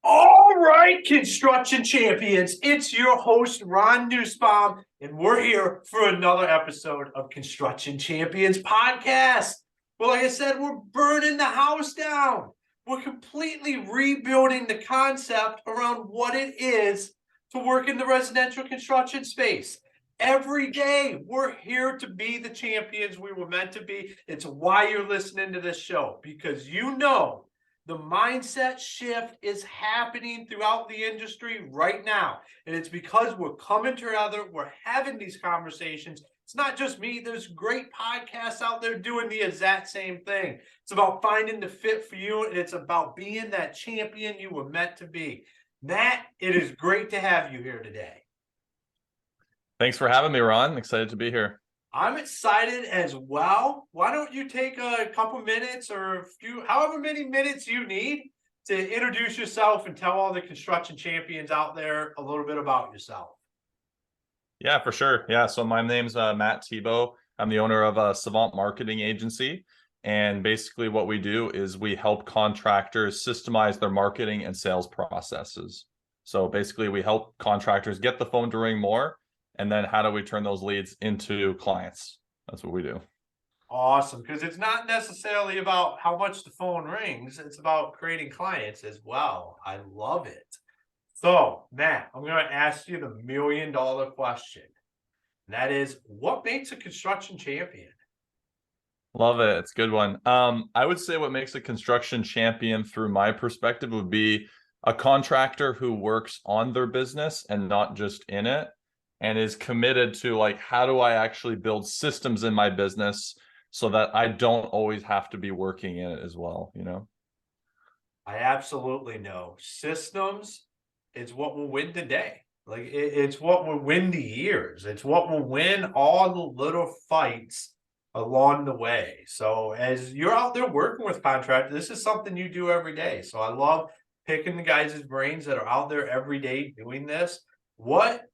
All right, construction champions, it's your host, Ron Newsbaum, and we're here for another episode of Construction Champions Podcast. Well, like I said, we're burning the house down. We're completely rebuilding the concept around what it is to work in the residential construction space. Every day, we're here to be the champions we were meant to be. It's why you're listening to this show, because you know the mindset shift is happening throughout the industry right now. And it's because we're coming together, we're having these conversations. It's not just me, there's great podcasts out there doing the exact same thing. It's about finding the fit for you, and it's about being that champion you were meant to be. Matt, it is great to have you here today. Thanks for having me, Ron. Excited to be here. I'm excited as well. Why don't you take a couple minutes or a few, however many minutes you need to introduce yourself and tell all the construction champions out there a little bit about yourself. Yeah, for sure. Yeah, so my name's Matt Thibeau. I'm the owner of a Savant marketing agency. And basically what we do is we help contractors systemize their marketing and sales processes. So basically we help contractors get the phone to ring more. And then how do we turn those leads into clients? That's what we do. Awesome, because it's not necessarily about how much the phone rings. It's about creating clients as well. I love it. So, Matt, I'm going to ask you the $1 million question. And that is, what makes a construction champion? Love it. It's a good one. I would say what makes a construction champion through my perspective would be a contractor who works on their business and not just in it, and is committed to like, how do I actually build systems in my business so that I don't always have to be working in it as well, you know? I absolutely know. Systems, it's what will win the day. Like it's what will win the years. It's what will win all the little fights along the way. So as you're out there working with contractors, this is something you do every day. So I love picking the guys' brains that are out there every day doing this.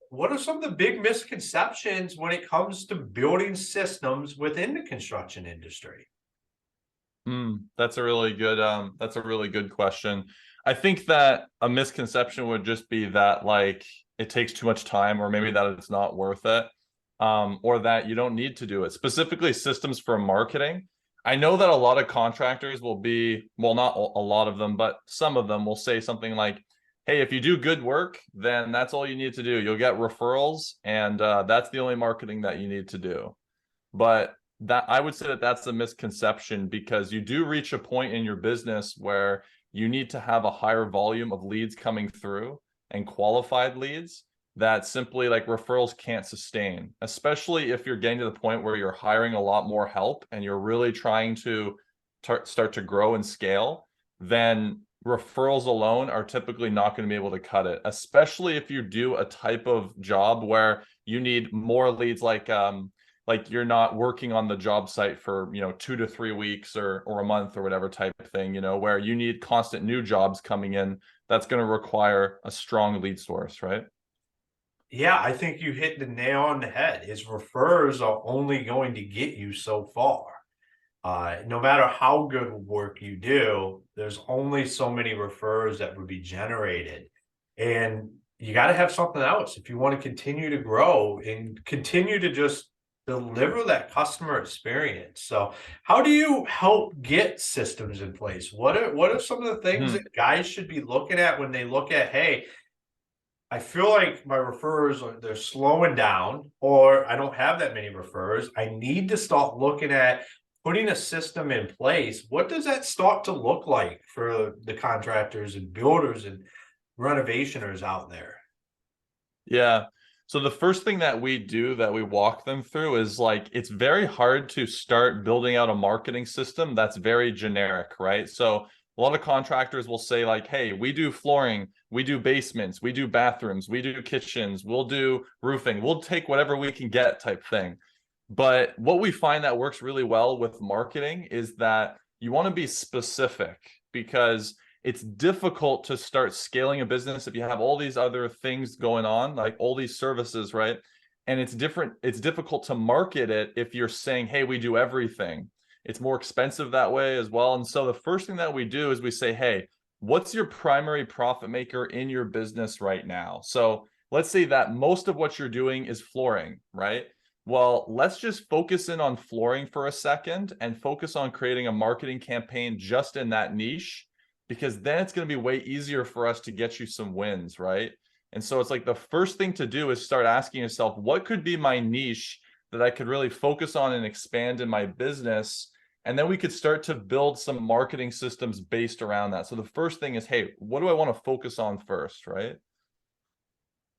What are some of the big misconceptions when it comes to building systems within the construction industry? That's a really good question. I think that a misconception would just be that like it takes too much time, or maybe that it's not worth it, or that you don't need to do it. Specifically systems for marketing. I know that a lot of contractors will be, well, not a lot of them, but some of them will say something like, hey, if you do good work, then that's all you need to do. You'll get referrals, and that's the only marketing that you need to do. But that, I would say that that's a misconception, because you do reach a point in your business where you need to have a higher volume of leads coming through, and qualified leads, that simply like referrals can't sustain, especially if you're getting to the point where you're hiring a lot more help and you're really trying to start to grow and scale. Then referrals alone are typically not going to be able to cut it, especially if you do a type of job where you need more leads, like you're not working on the job site for 2 to 3 weeks or a month or whatever type of thing, where you need constant new jobs coming in. That's going to require a strong lead source, right? Yeah, I think you hit the nail on the head. Is referrers are only going to get you so far. No matter how good work you do, there's only so many referrers that would be generated. And you got to have something else if you want to continue to grow and continue to just deliver that customer experience. So how do you help get systems in place? What are some of the things that guys should be looking at when they look at, hey, I feel like my referrers they're slowing down, or I don't have that many referrers. I need to start looking at putting a system in place. What does that start to look like for the contractors and builders and renovationers out there? Yeah. So the first thing that we do, that we walk them through, is like, it's very hard to start building out a marketing system that's very generic, right? So a lot of contractors will say like, hey, we do flooring, we do basements, we do bathrooms, we do kitchens, we'll do roofing, we'll take whatever we can get type thing. But what we find that works really well with marketing is that you want to be specific, because it's difficult to start scaling a business if you have all these other things going on, like all these services, right? And it's difficult to market it if you're saying, hey, we do everything. It's more expensive that way as well. And so the first thing that we do is we say, hey, what's your primary profit maker in your business right now? So let's say that most of what you're doing is flooring, right? Well, let's just focus in on flooring for a second and focus on creating a marketing campaign just in that niche, because then it's going to be way easier for us to get you some wins, right? And so it's like the first thing to do is start asking yourself, what could be my niche that I could really focus on and expand in my business? And then we could start to build some marketing systems based around that. So the first thing is, hey, what do I want to focus on first, right?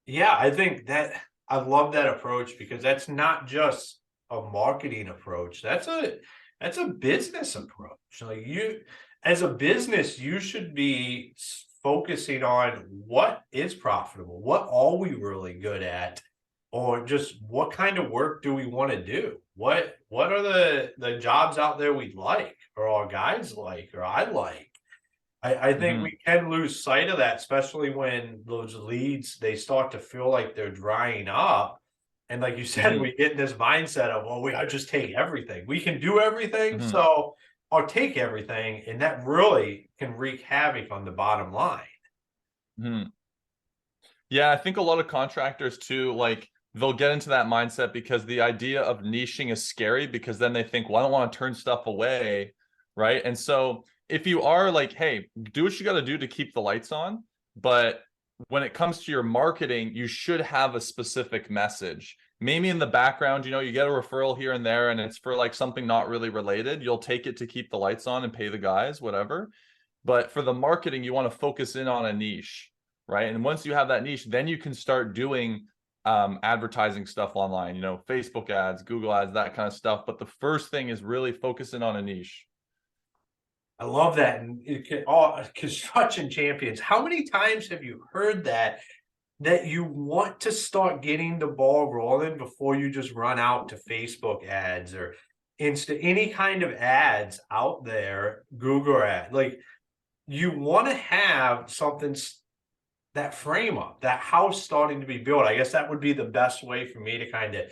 Yeah, I think that I love that approach because that's not just a marketing approach. That's a business approach. Like you, as a business, you should be focusing on what is profitable, what are we really good at, or just what kind of work do we want to do? What are the jobs out there we like, or our guys like, or I like? I think Mhm. we can lose sight of that, especially when those leads they start to feel like they're drying up. And like you said, Mhm. we get in this mindset of, well, I just take everything. We can do everything, Mhm. so I'll take everything, and that really can wreak havoc on the bottom line. Mhm. Yeah, I think a lot of contractors too, like they'll get into that mindset because the idea of niching is scary, because then they think, well, I don't want to turn stuff away, right? And so if you are like, hey, do what you got to do to keep the lights on, but when it comes to your marketing, you should have a specific message. Maybe in the background, you get a referral here and there and it's for like something not really related. You'll take it to keep the lights on and pay the guys, whatever. But for the marketing, you want to focus in on a niche, right? And once you have that niche, then you can start doing advertising stuff online, Facebook ads, Google ads, that kind of stuff. But the first thing is really focusing on a niche. I love that. And all construction champions, how many times have you heard that you want to start getting the ball rolling before you just run out to Facebook ads or any kind of ads out there, Google ad. Like you want to have something that frame up, that house starting to be built. I guess that would be the best way for me to kind of,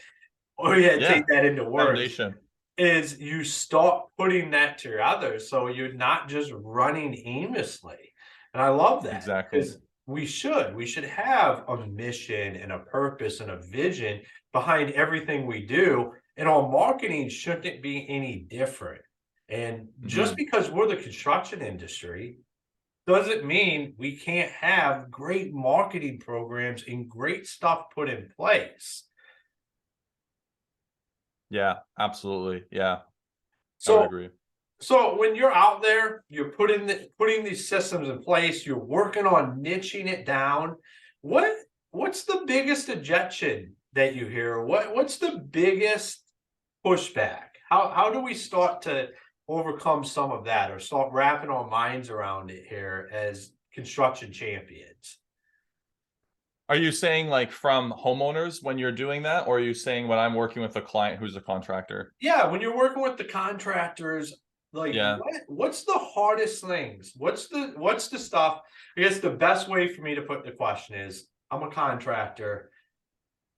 oh yeah, take Yeah, that into words. foundation. Is you start putting that to others, so you're not just running aimlessly. And I love that Exactly. because we should have a mission and a purpose and a vision behind everything we do, and our marketing shouldn't be any different. And just Hmm. because we're the construction industry doesn't mean we can't have great marketing programs and great stuff put in place. Yeah, absolutely. Yeah, I would So agree. So when you're out there, you're putting these systems in place, you're working on niching it down. What what's the biggest objection that you hear? What's the biggest pushback? How do we start to overcome some of that or start wrapping our minds around it here as construction champions? Are you saying like from homeowners when you're doing that, or are you saying when I'm working with a client who's a contractor? Yeah, when you're working with the contractors, like Yeah. what's the hardest things? What's the stuff? I guess the best way for me to put the question is, I'm a contractor.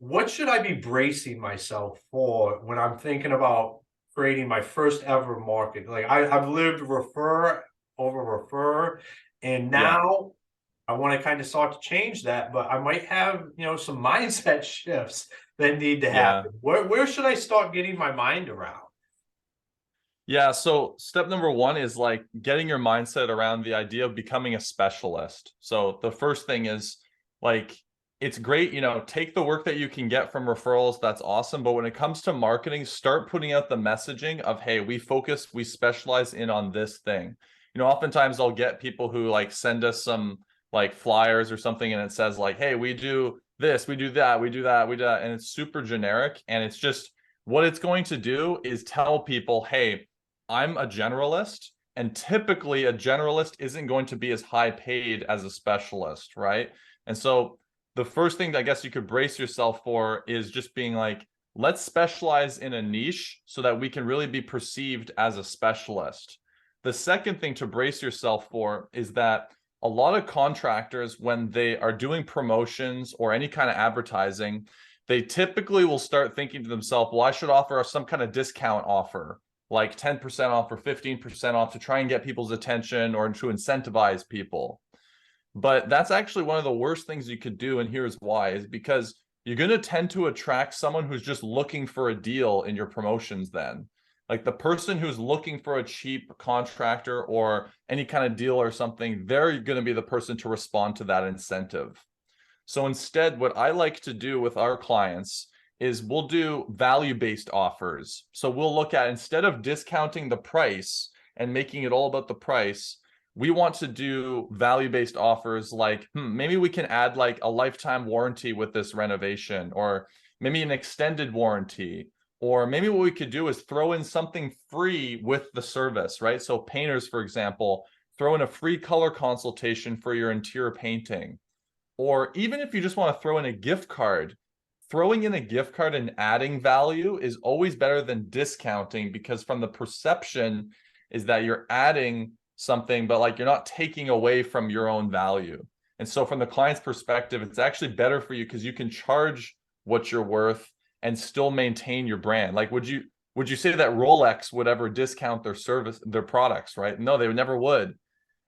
What should I be bracing myself for when I'm thinking about creating my first ever market? Like I've lived refer over refer, and Yeah. now I want to kind of start to change that, but I might have, some mindset shifts that need to Yeah. happen. Where should I start getting my mind around? Yeah, so step number one is like getting your mindset around the idea of becoming a specialist. So the first thing is like, it's great, take the work that you can get from referrals. That's awesome. But when it comes to marketing, start putting out the messaging of, hey, we specialize in on this thing. Oftentimes I'll get people who like send us some like flyers or something and it says like, hey, we do this, we do that, we do that, we do that. And it's super generic. And it's just what it's going to do is tell people, hey, I'm a generalist, and typically a generalist isn't going to be as high paid as a specialist, right? And so the first thing that I guess you could brace yourself for is just being like, let's specialize in a niche so that we can really be perceived as a specialist. The second thing to brace yourself for is that a lot of contractors, when they are doing promotions or any kind of advertising, they typically will start thinking to themselves, well, I should offer some kind of discount offer, like 10% off or 15% off to try and get people's attention or to incentivize people. But that's actually one of the worst things you could do. And here's why, is because you're going to tend to attract someone who's just looking for a deal in your promotions then. Like the person who's looking for a cheap contractor or any kind of deal or something, they're going to be the person to respond to that incentive. So instead, what I like to do with our clients is we'll do value-based offers. So we'll look at, instead of discounting the price and making it all about the price, we want to do value-based offers like, maybe we can add like a lifetime warranty with this renovation, or maybe an extended warranty, or maybe what we could do is throw in something free with the service, right? So painters, for example, throw in a free color consultation for your interior painting. Or even if you just want to throw in a gift card, throwing in a gift card and adding value is always better than discounting, because from the perception is that you're adding something, but like you're not taking away from your own value. And so from the client's perspective, it's actually better for you because you can charge what you're worth and still maintain your brand. Like, would you say that Rolex would ever discount their service, their products, right? No, they never would.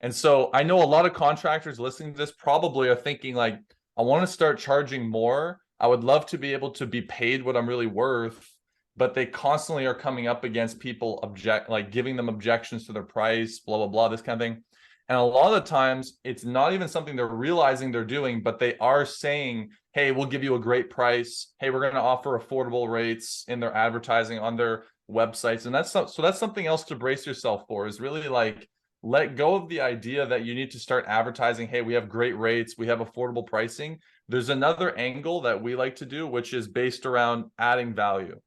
And so I know a lot of contractors listening to this probably are thinking like, I want to start charging more. I would love to be able to be paid what I'm really worth, but they constantly are coming up against people giving them objections to their price, blah, blah, blah, this kind of thing. And a lot of the times it's not even something they're realizing they're doing, but they are saying, hey, we'll give you a great price. Hey, we're going to offer affordable rates in their advertising on their websites. And that's something else to brace yourself for, is really like, let go of the idea that you need to start advertising, hey, we have great rates, we have affordable pricing. There's another angle that we like to do, which is based around adding value.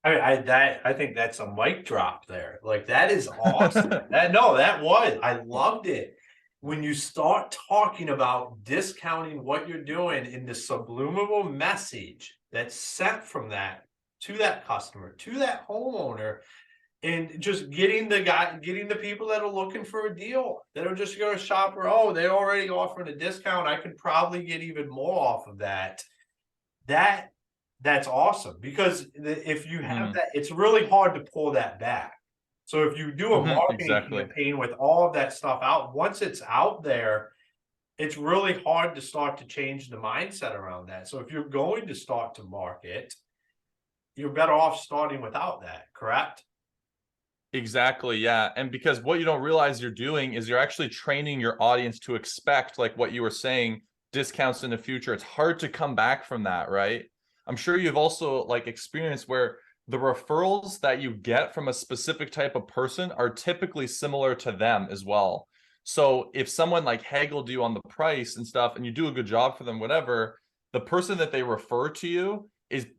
I think that's a mic drop there. Like, that is awesome. I loved it. When you start talking about discounting what you're doing in the subliminal message that's sent from that to that customer, to that homeowner, and just getting the people that are looking for a deal, that are just going to shop, or, oh, they're already offering a discount, I could probably get even more off of that. That's awesome, because if you have that, it's really hard to pull that back. So if you do a marketing campaign with all of that stuff out, once it's out there, it's really hard to start to change the mindset around that. So if you're going to start to market, you're better off starting without that, correct? Exactly, yeah. And because what you don't realize you're doing is you're actually training your audience to expect, like what you were saying, discounts in the future. It's hard to come back from that, right? I'm sure you've also like experienced where the referrals that you get from a specific type of person are typically similar to them as well. So if someone like haggled you on the price and stuff, and you do a good job for them, whatever, the person that they refer to you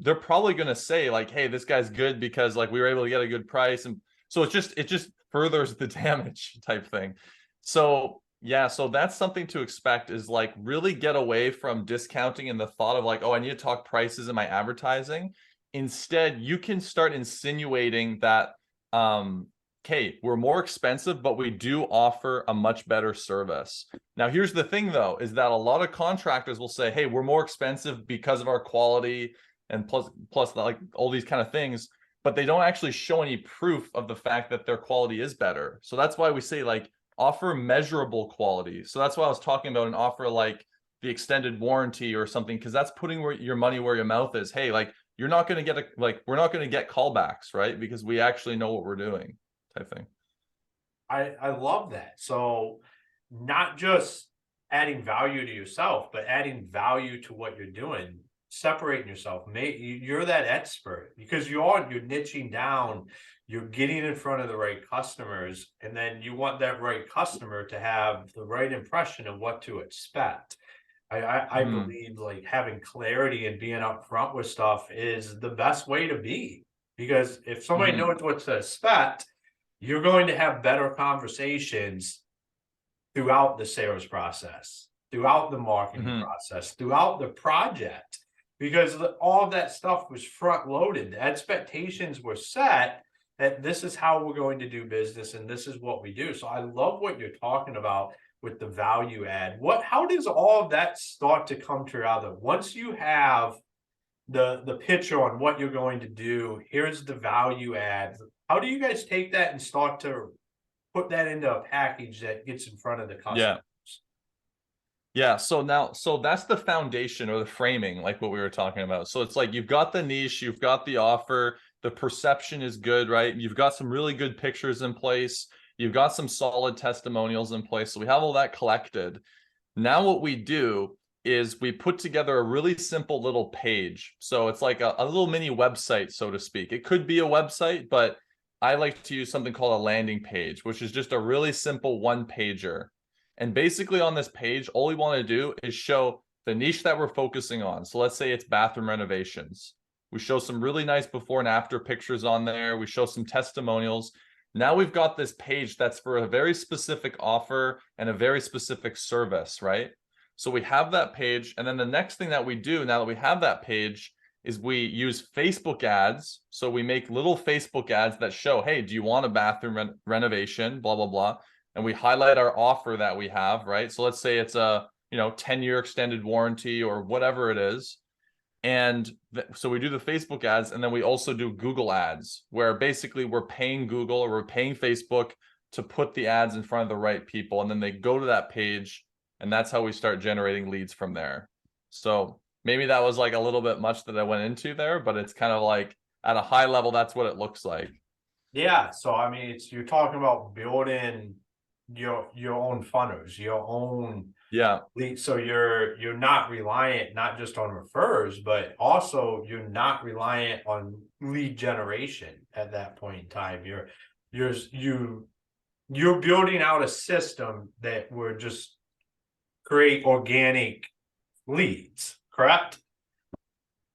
they're probably going to say like, hey, this guy's good because like we were able to get a good price. And so it just furthers the damage type thing. So yeah, so that's something to expect, is like really get away from discounting and the thought of like, oh, I need to talk prices in my advertising. Instead, you can start insinuating that, okay, we're more expensive, but we do offer a much better service. Now, here's the thing though, is that a lot of contractors will say, hey, we're more expensive because of our quality and plus like all these kind of things, but they don't actually show any proof of the fact that their quality is better. So that's why we say like offer measurable quality. So that's why I was talking about an offer like the extended warranty or something, because that's putting your money where your mouth is. Hey, like you're not going to get we're not going to get callbacks, right? Because we actually know what we're doing, type thing. I love that. So not just adding value to yourself, but adding value to what you're doing, separating yourself. You're that expert, because you're niching down, you're getting in front of the right customers, and then you want that right customer to have the right impression of what to expect. I believe like having clarity and being upfront with stuff is the best way to be, because if somebody knows what to expect, you're going to have better conversations throughout the sales process, throughout the marketing process, throughout the project, because all of that stuff was front loaded. The expectations were set that this is how we're going to do business and this is what we do. So I love what you're talking about with the value add. How does all of that start to come together once you have the picture on what you're going to do. Here's the value add. How do you guys take that and start to put that into a package that gets in front of the customer? Yeah, so that's the foundation or the framing, like what we were talking about. So it's like you've got the niche, you've got the offer, the perception is good, right? You've got some really good pictures in place, you've got some solid testimonials in place. So we have all that collected. Now what we do is we put together a really simple little page. So it's like a little mini website, so to speak. It could be a website, but I like to use something called a landing page, which is just a really simple one pager. And basically on this page, all we want to do is show the niche that we're focusing on. So let's say it's bathroom renovations. We show some really nice before and after pictures on there. We show some testimonials. Now we've got this page that's for a very specific offer and a very specific service, right? So we have that page. And then the next thing that we do now that we have that page is we use Facebook ads. So we make little Facebook ads that show, hey, do you want a bathroom renovation, blah, blah, blah. And we highlight our offer that we have, right? So let's say it's a 10-year extended warranty or whatever it is. And so we do the Facebook ads, and then we also do Google ads, where basically we're paying Google or we're paying Facebook to put the ads in front of the right people. And then they go to that page, and that's how we start generating leads from there. So maybe that was like a little bit much that I went into there, but it's kind of like at a high level, that's what it looks like. Yeah. So I mean, you're talking about building your own funnels, your own lead. So you're not reliant not just on refers, but also you're not reliant on lead generation at that point in time. You're building out a system that would just create organic leads, correct?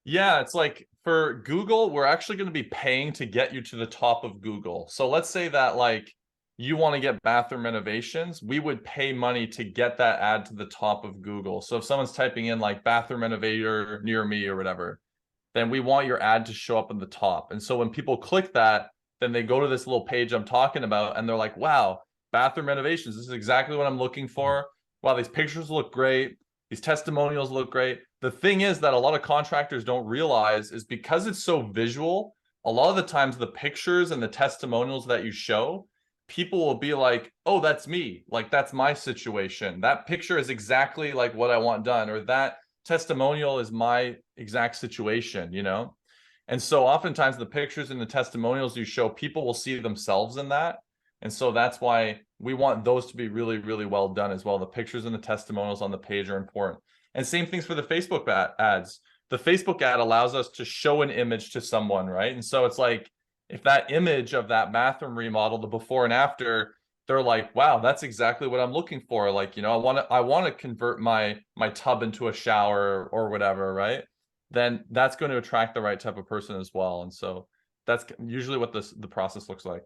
Yeah, it's like for Google, we're actually going to be paying to get you to the top of Google. So let's say that like you want to get bathroom renovations, we would pay money to get that ad to the top of Google. So if someone's typing in like bathroom renovator near me or whatever, then we want your ad to show up in the top. And so when people click that, then they go to this little page I'm talking about and they're like, wow, bathroom renovations, this is exactly what I'm looking for. Wow, these pictures look great. These testimonials look great. The thing is that a lot of contractors don't realize is because it's so visual, a lot of the times the pictures and the testimonials that you show, people will be like, oh, that's me. Like, that's my situation. That picture is exactly like what I want done, or that testimonial is my exact situation, And so oftentimes the pictures and the testimonials you show, people will see themselves in that. And so that's why we want those to be really, really well done as well. The pictures and the testimonials on the page are important. And same things for the Facebook ads. The Facebook ad allows us to show an image to someone, right? And so it's like, if that image of that bathroom remodel, the before and after, they're like, wow, that's exactly what I'm looking for. Like, I want to convert my tub into a shower or whatever, right? Then that's going to attract the right type of person as well. And so that's usually what the process looks like.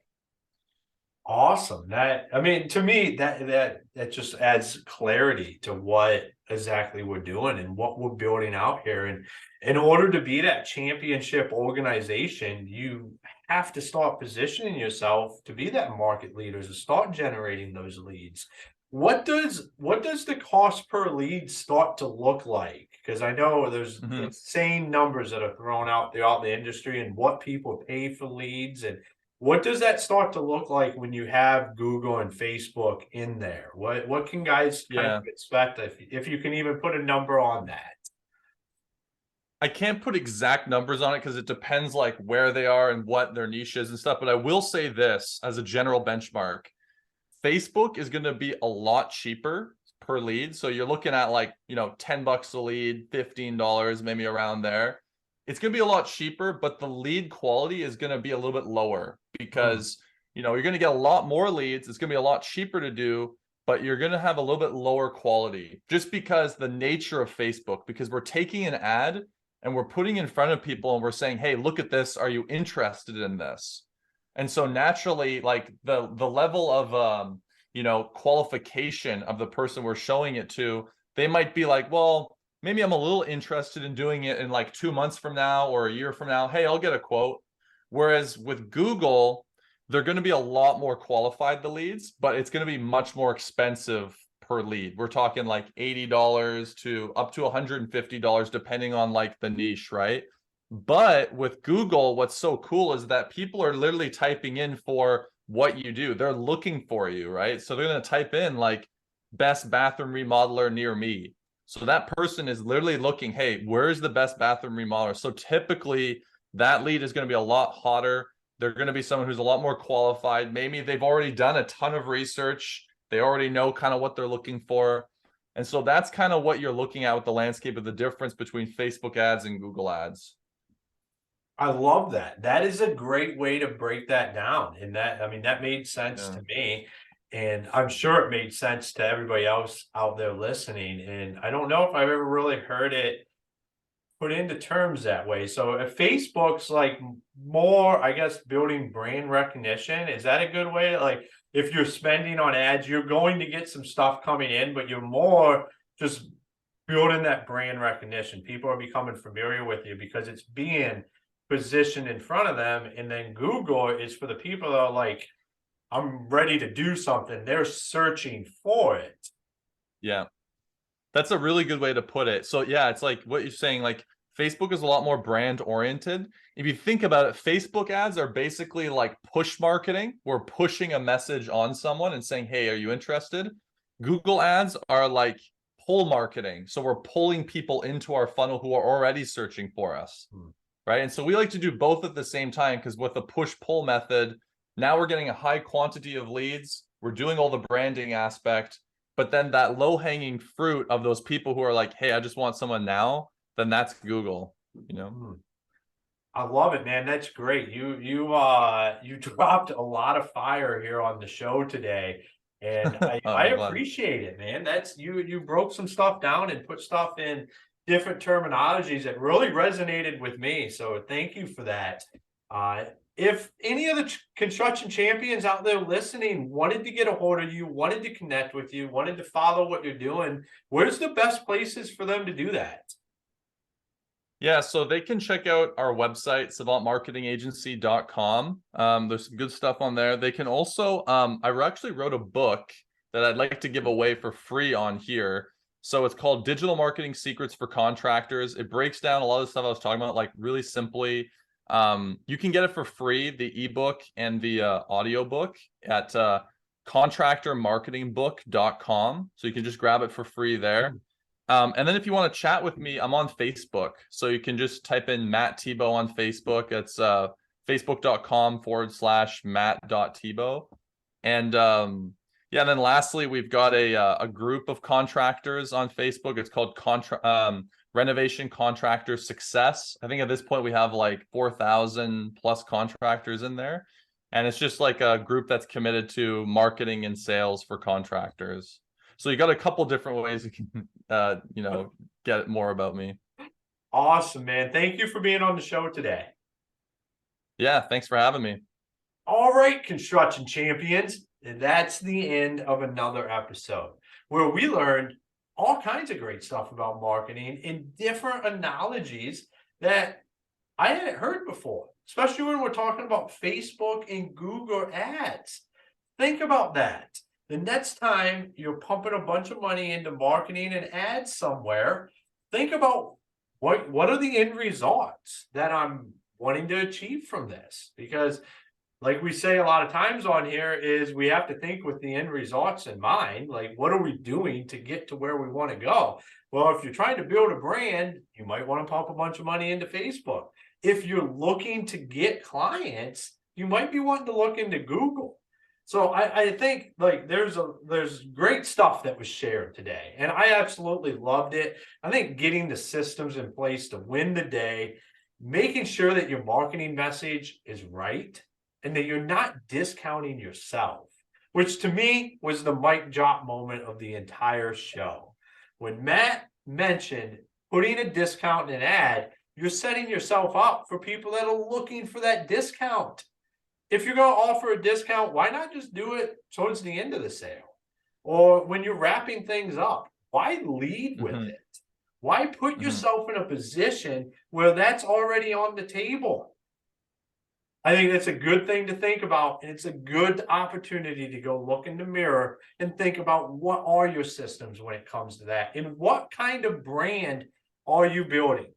Awesome. I mean, to me, that just adds clarity to what exactly we're doing and what we're building out here. And in order to be that championship organization, you have to start positioning yourself to be that market leader, to start generating those leads. What does the cost per lead start to look like? Because I know there's insane numbers that are thrown out throughout the industry and what people pay for leads, and what does that start to look like when you have Google and Facebook in there? What can guys kind of expect if you can even put a number on that? I can't put exact numbers on it because it depends like where they are and what their niche is and stuff. But I will say this as a general benchmark, Facebook is going to be a lot cheaper per lead. So you're looking at like, $10 a lead, $15, maybe around there. It's going to be a lot cheaper, but the lead quality is going to be a little bit lower because, you're going to get a lot more leads. It's going to be a lot cheaper to do, but you're going to have a little bit lower quality just because the nature of Facebook, because we're taking an ad and we're putting in front of people and we're saying, hey, look at this. Are you interested in this? And so naturally, like the level of, qualification of the person we're showing it to, they might be like, well, maybe I'm a little interested in doing it in like 2 months from now or a year from now. Hey, I'll get a quote. Whereas with Google, they're going to be a lot more qualified, the leads, but it's going to be much more expensive per lead. We're talking like $80 to up to $150, depending on like the niche, right? But with Google, what's so cool is that people are literally typing in for what you do. They're looking for you, right? So they're going to type in like best bathroom remodeler near me. So that person is literally looking, hey, where's the best bathroom remodeler? So typically that lead is going to be a lot hotter. They're going to be someone who's a lot more qualified. Maybe they've already done a ton of research. They already know kind of what they're looking for. And so that's kind of what you're looking at with the landscape of the difference between Facebook ads and Google ads. I love that. That is a great way to break that down. And that, I mean, that made sense to me. And I'm sure it made sense to everybody else out there listening. And I don't know if I've ever really heard it put into terms that way. So if Facebook's like more, I guess, building brand recognition, is that a good way? Like if you're spending on ads, you're going to get some stuff coming in, but you're more just building that brand recognition. People are becoming familiar with you because it's being positioned in front of them. And then Google is for the people that are like, I'm ready to do something. They're searching for it. Yeah. That's a really good way to put it. So yeah, it's like what you're saying, like Facebook is a lot more brand oriented. If you think about it, Facebook ads are basically like push marketing. We're pushing a message on someone and saying, hey, are you interested? Google ads are like pull marketing. So we're pulling people into our funnel who are already searching for us. Right. And so we like to do both at the same time, because with the push pull method, now we're getting a high quantity of leads. We're doing all the branding aspect. But then that low-hanging fruit of those people who are like, hey, I just want someone now, then that's Google, you know? I love it, man. That's great. You dropped a lot of fire here on the show today. And I appreciate it, man. That's you broke some stuff down and put stuff in different terminologies that really resonated with me. So thank you for that. If any of the construction champions out there listening wanted to get a hold of you, wanted to connect with you, wanted to follow what you're doing, where's the best places for them to do that? Yeah, so they can check out our website, savantmarketingagency.com. There's some good stuff on there. They can also, I actually wrote a book that I'd like to give away for free on here. So it's called Digital Marketing Secrets for Contractors. It breaks down a lot of the stuff I was talking about, like really simply. You can get it for free, the ebook and the audiobook at contractormarketingbook.com. So you can just grab it for free there. And then if you want to chat with me, I'm on Facebook. So you can just type in Matt Thibeau on Facebook. It's facebook.com/matt.thibeau. And yeah, and then lastly, we've got a group of contractors on Facebook. It's called Renovation Contractor Success. I think at this point we have like 4,000 plus contractors in there. And it's just like a group that's committed to marketing and sales for contractors. So you got a couple different ways you can, get more about me. Awesome, man. Thank you for being on the show today. Yeah, thanks for having me. All right, construction champions. That's the end of another episode where we learned all kinds of great stuff about marketing in different analogies that I hadn't heard before, especially when we're talking about Facebook and Google ads. Think about that. The next time you're pumping a bunch of money into marketing and ads somewhere, think about what are the end results that I'm wanting to achieve from this? Because like we say a lot of times on here is we have to think with the end results in mind. Like, what are we doing to get to where we want to go? Well, if you're trying to build a brand, you might want to pump a bunch of money into Facebook. If you're looking to get clients, you might be wanting to look into Google. So I think like there's great stuff that was shared today, and I absolutely loved it. I think getting the systems in place to win the day, making sure that your marketing message is right, and that you're not discounting yourself, which to me was the mic drop moment of the entire show. When Matt mentioned putting a discount in an ad, you're setting yourself up for people that are looking for that discount. If you're going to offer a discount, why not just do it towards the end of the sale? Or when you're wrapping things up, why lead with it? Why put yourself in a position where that's already on the table? I think that's a good thing to think about, and it's a good opportunity to go look in the mirror and think about what are your systems when it comes to that, and what kind of brand are you building.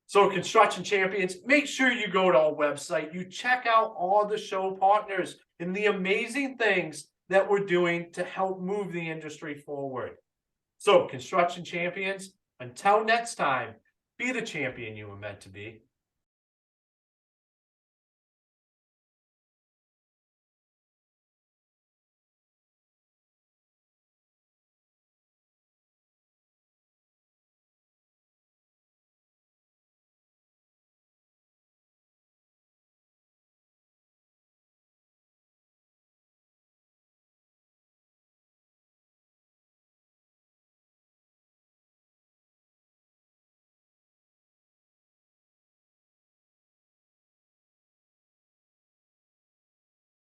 So Construction Champions, make sure you go to our website, you check out all the show partners and the amazing things that we're doing to help move the industry forward. So Construction Champions, until next time, be the champion you were meant to be.